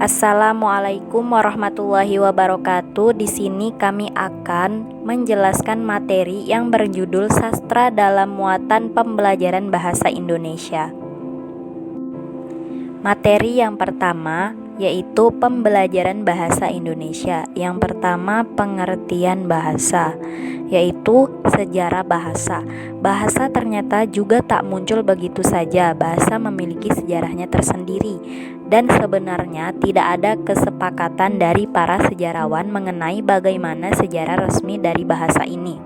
Assalamualaikum warahmatullahi wabarakatuh. Di sini kami akan menjelaskan materi yang berjudul Sastra dalam Muatan Pembelajaran Bahasa Indonesia. Materi yang pertama yaitu pembelajaran bahasa Indonesia. Yang pertama, pengertian bahasa, yaitu sejarah bahasa. Bahasa ternyata juga tak muncul begitu saja. Bahasa memiliki sejarahnya tersendiri, dan sebenarnya tidak ada kesepakatan dari para sejarawan mengenai bagaimana sejarah resmi dari bahasa ini.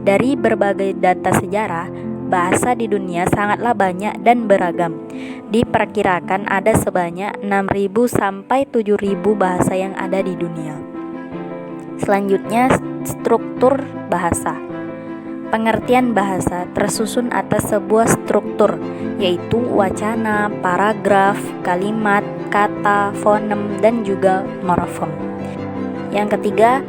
Dari berbagai data sejarah, bahasa di dunia sangatlah banyak dan beragam. Diperkirakan ada sebanyak 6.000 sampai 7.000 bahasa yang ada di dunia. Selanjutnya, struktur bahasa. Pengertian bahasa tersusun atas sebuah struktur, yaitu wacana, paragraf, kalimat, kata, fonem, dan juga morfem. Yang ketiga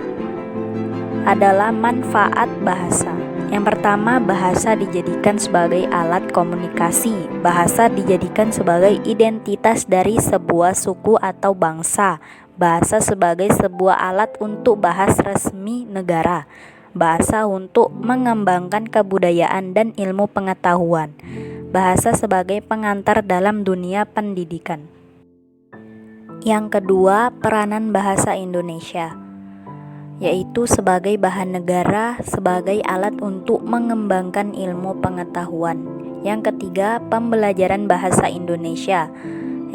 adalah manfaat bahasa. Yang pertama, bahasa dijadikan sebagai alat komunikasi. Bahasa dijadikan sebagai identitas dari sebuah suku atau bangsa. Bahasa sebagai sebuah alat untuk bahas resmi negara. Bahasa untuk mengembangkan kebudayaan dan ilmu pengetahuan. Bahasa sebagai pengantar dalam dunia pendidikan. Yang kedua, peranan bahasa Indonesia, yaitu sebagai bahan negara, sebagai alat untuk mengembangkan ilmu pengetahuan. Yang ketiga, pembelajaran bahasa Indonesia.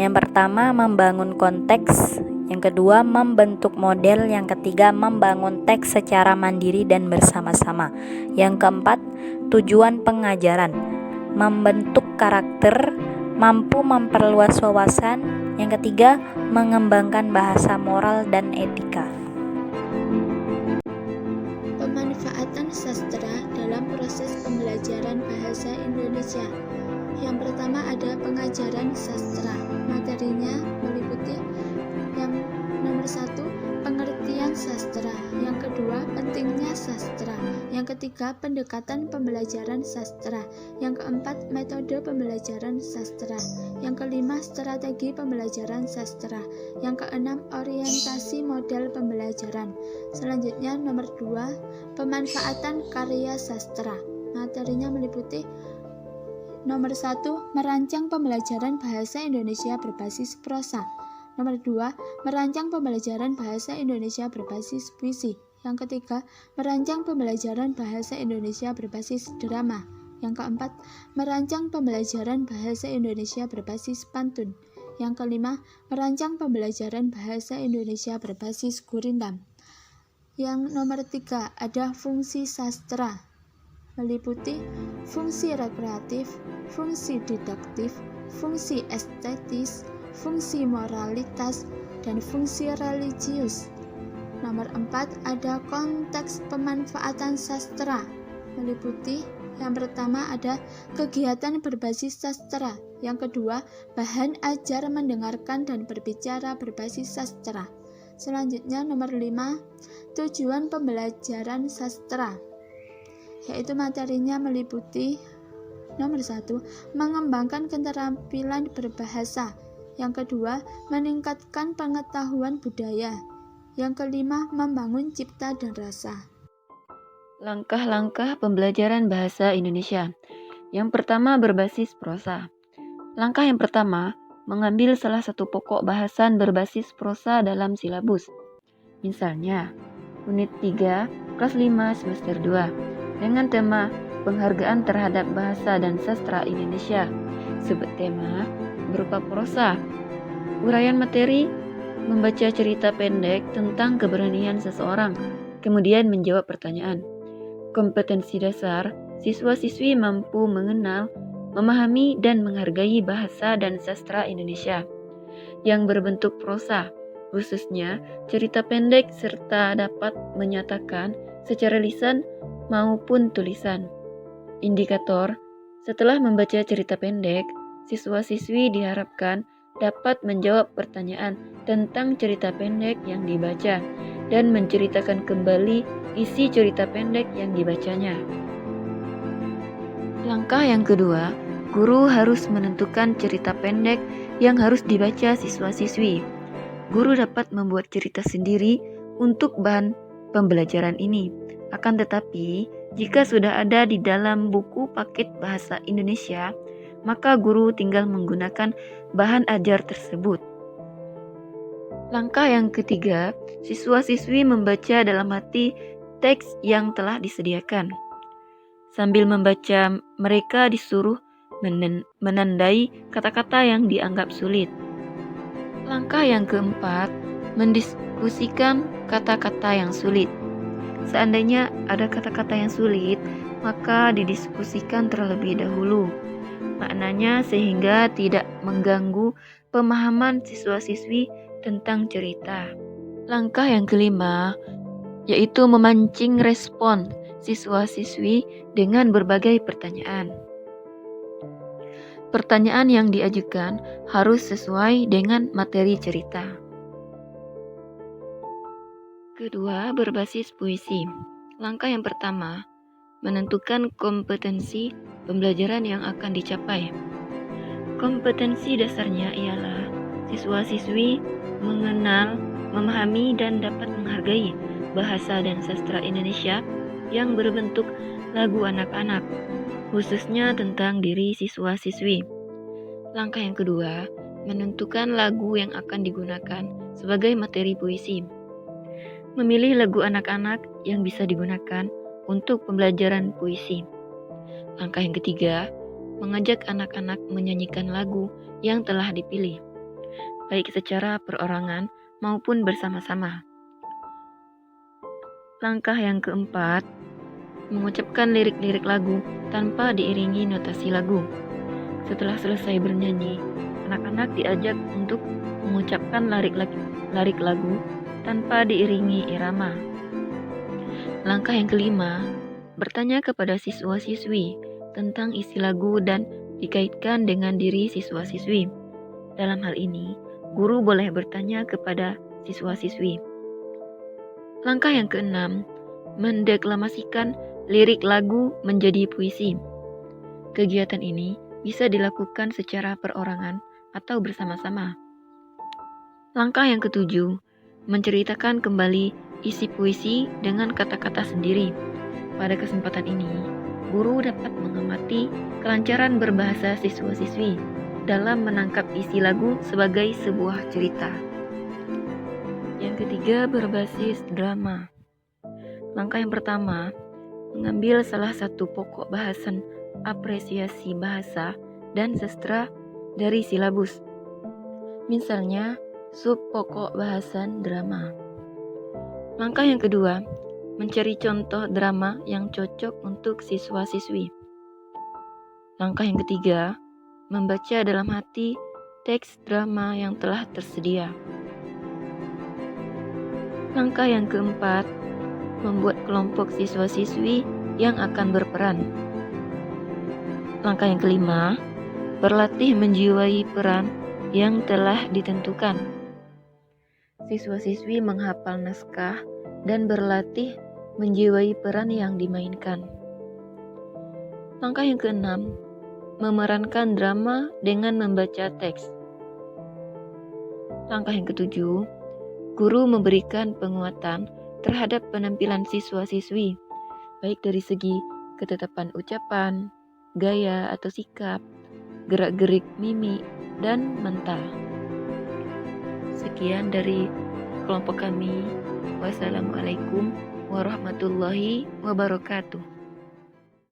Yang pertama, membangun konteks. Yang kedua, membentuk model. Yang ketiga, membangun teks secara mandiri dan bersama-sama. Yang keempat, tujuan pengajaran, membentuk karakter, mampu memperluas wawasan. Yang ketiga, mengembangkan bahasa moral dan etika. Pemanfaatan sastra dalam proses pembelajaran bahasa Indonesia. Yang pertama ada pengajaran sastra. Materinya meliputi yang nomor 1, pengertian sastra. Yang kedua, pentingnya sastra. Yang ketiga, pendekatan pembelajaran sastra. Yang keempat, metode pembelajaran sastra. Yang kelima, strategi pembelajaran sastra. Yang keenam, orientasi model pembelajaran. Selanjutnya nomor 2, pemanfaatan karya sastra. Materinya meliputi nomor 1, merancang pembelajaran bahasa Indonesia berbasis prosa. Nomor 2, merancang pembelajaran bahasa Indonesia berbasis puisi. Yang ketiga, merancang pembelajaran bahasa Indonesia berbasis drama. Yang keempat, merancang pembelajaran bahasa Indonesia berbasis pantun. Yang kelima, merancang pembelajaran bahasa Indonesia berbasis gurindam. Yang nomor 3, ada fungsi sastra, meliputi fungsi rekreatif, fungsi didaktif, fungsi estetis, fungsi moralitas, dan fungsi religius. Nomor 4, ada konteks pemanfaatan sastra, meliputi yang pertama ada kegiatan berbasis sastra, yang kedua bahan ajar mendengarkan dan berbicara berbasis sastra. Selanjutnya nomor 5, tujuan pembelajaran sastra, yaitu materinya meliputi nomor 1, mengembangkan keterampilan berbahasa. Yang kedua, meningkatkan pengetahuan budaya. Yang kelima, membangun cipta dan rasa. Langkah-langkah pembelajaran bahasa Indonesia. Yang pertama, berbasis prosa. Langkah yang pertama, mengambil salah satu pokok bahasan berbasis prosa dalam silabus. Misalnya, unit 3, kelas 5, semester 2, dengan tema penghargaan terhadap bahasa dan sastra Indonesia. Subtema berupa prosa. Uraian materi, membaca cerita pendek tentang keberanian seseorang, kemudian menjawab pertanyaan. Kompetensi dasar, siswa-siswi mampu mengenal, memahami, dan menghargai bahasa dan sastra Indonesia yang berbentuk prosa, khususnya cerita pendek, serta dapat menyatakan secara lisan maupun tulisan. Indikator, setelah membaca cerita pendek, siswa-siswi diharapkan dapat menjawab pertanyaan tentang cerita pendek yang dibaca dan menceritakan kembali isi cerita pendek yang dibacanya. Langkah yang kedua, guru harus menentukan cerita pendek yang harus dibaca siswa-siswi. guru dapat membuat cerita sendiri untuk bahan pembelajaran ini. Akan tetapi, jika sudah ada di dalam buku paket bahasa Indonesia, maka guru tinggal menggunakan bahan ajar tersebut. Langkah yang ketiga, siswa-siswi membaca dalam hati teks yang telah disediakan. Sambil membaca, mereka disuruh menandai kata-kata yang dianggap sulit. Langkah yang keempat, mendiskusikan kata-kata yang sulit. Seandainya ada kata-kata yang sulit, maka didiskusikan terlebih dahulu. Maknanya sehingga tidak mengganggu pemahaman siswa-siswi tentang cerita. Langkah yang kelima, yaitu memancing respon siswa-siswi dengan berbagai pertanyaan. Pertanyaan yang diajukan harus sesuai dengan materi cerita. Kedua, berbasis puisi. Langkah yang pertama, menentukan kompetensi pembelajaran yang akan dicapai. Kompetensi dasarnya ialah siswa-siswi mengenal, memahami, dan dapat menghargai bahasa dan sastra Indonesia yang berbentuk lagu anak-anak, khususnya tentang diri siswa-siswi. Langkah yang kedua, menentukan lagu yang akan digunakan sebagai materi puisi. Memilih lagu anak-anak yang bisa digunakan untuk pembelajaran puisi. Langkah yang ketiga, mengajak anak-anak menyanyikan lagu yang telah dipilih, baik secara perorangan maupun bersama-sama. Langkah yang keempat, mengucapkan lirik-lirik lagu tanpa diiringi notasi lagu. Setelah selesai bernyanyi, anak-anak diajak untuk mengucapkan lirik lagu tanpa diiringi irama. Langkah yang kelima, bertanya kepada siswa-siswi tentang isi lagu dan dikaitkan dengan diri siswa-siswi. Dalam hal ini, guru boleh bertanya kepada siswa-siswi. Langkah yang keenam, mendeklamasikan lirik lagu menjadi puisi. Kegiatan ini bisa dilakukan secara perorangan atau bersama-sama. Langkah yang ketujuh, menceritakan kembali isi puisi dengan kata-kata sendiri. Pada kesempatan ini, guru dapat mengamati kelancaran berbahasa siswa-siswi dalam menangkap isi lagu sebagai sebuah cerita. Yang ketiga, berbasis drama. Langkah yang pertama, mengambil salah satu pokok bahasan apresiasi bahasa dan sastra dari silabus. Misalnya, sub pokok bahasan drama. Langkah yang kedua, mencari contoh drama yang cocok untuk siswa-siswi. Langkah yang ketiga, membaca dalam hati teks drama yang telah tersedia. Langkah yang keempat, membuat kelompok siswa-siswi yang akan berperan. Langkah yang kelima, berlatih menjiwai peran yang telah ditentukan. Siswa-siswi menghafal naskah dan berlatih menjiwai peran yang dimainkan. Langkah yang keenam, memerankan drama dengan membaca teks. Langkah yang ketujuh, guru memberikan penguatan terhadap penampilan siswa-siswi, baik dari segi ketetapan ucapan, gaya atau sikap, gerak-gerik mimik, dan mental. Sekian dari kelompok kami. Wassalamualaikum warahmatullahi wabarakatuh.